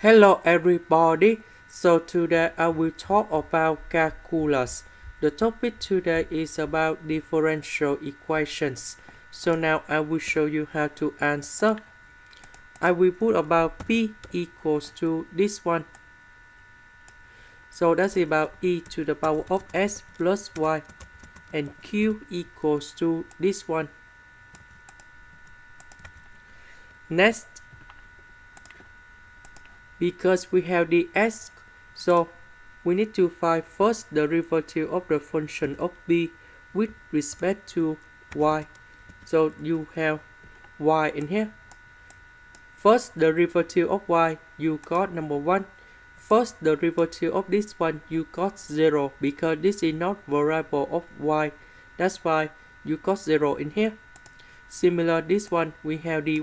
Hello everybody, so today I will talk about calculus. The topic today is about differential equations. So now I will show you how to answer. I will put about p equals to this one. So that's about e to the power of s plus y, and q equals to this one. Next, because we have the s, so we need to find first the derivative of the function of b with respect to y. So you have y in here. First derivative of y, you got number 1. First derivative of this one, you got 0 because this is not variable of y. That's why you got 0 in here. Similar this one, we have dy.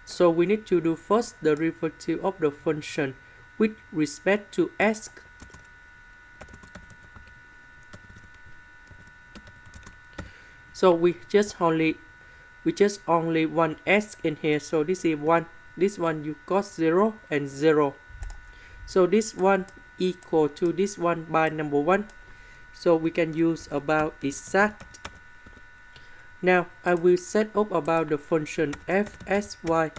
So we need to do first the derivative of the function with respect to s. So we just only one s in here. So this is 1. This one you got 0 and 0. So this one equal to this one by number 1. So we can use about exact. Now I will set up about the function fsy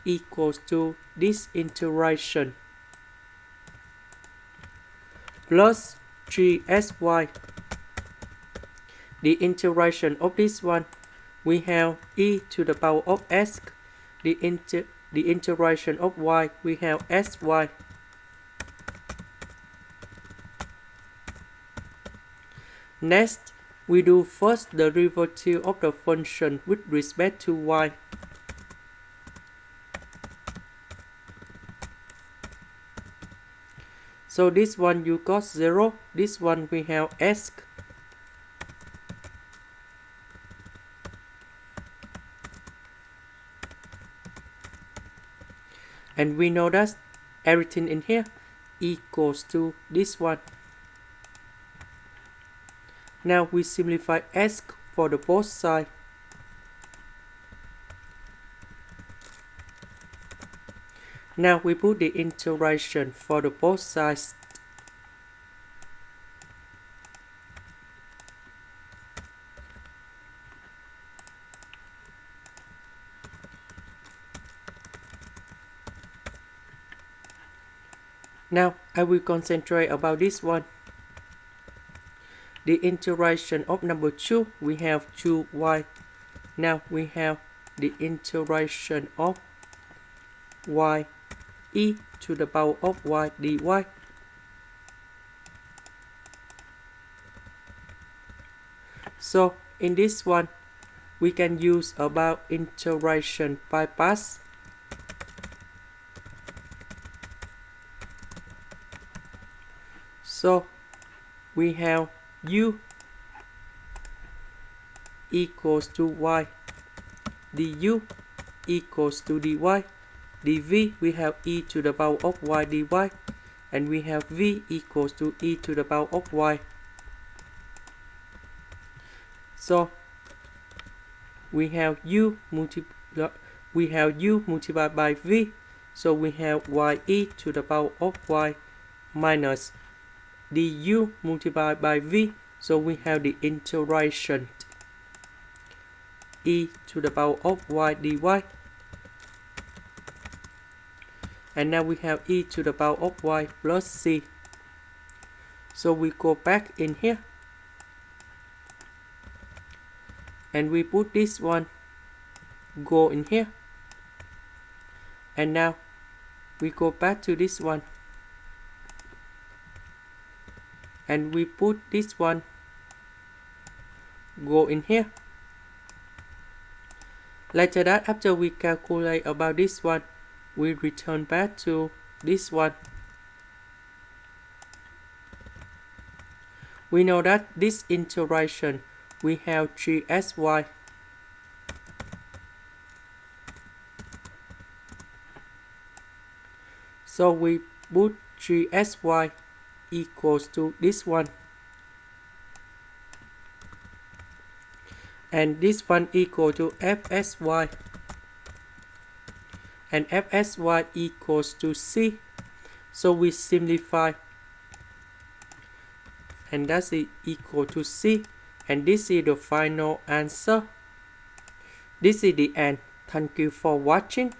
equals to this integration plus 3sy. The integration of this one, we have e to the power of s. The integration of y, we have sy. Next, we do first the derivative of the function with respect to y. So this one you got 0, this one we have s. And we know that everything in here equals to this one. Now we simplify s for the both sides. Now we put the integration for the both sides. Now I will concentrate about this one. The integration of number 2, we have 2y. Now we have the integration of y e to the power of y dy. So in this one, we can use about integration bypass. So we have u equals to y, du equals to dy, dv we have e to the power of y dy, and we have v equals to e to the power of y. So we have u multiplied by v, so we have y e to the power of y minus du multiplied by v, so we have the integration e to the power of y dy. And now we have e to the power of y plus c. So we go back in here. And we put this one, go in here. And now we go back to this one. And we put this one, go in here. Later that, after we calculate about this one, we return back to this one. We know that this integration, we have 3sy. So we put 3sy equals to this one. And this one equal to fsy. And fsy equals to c So we simplify, and that's equal to c, and this is the final answer. This is the end. Thank you for watching.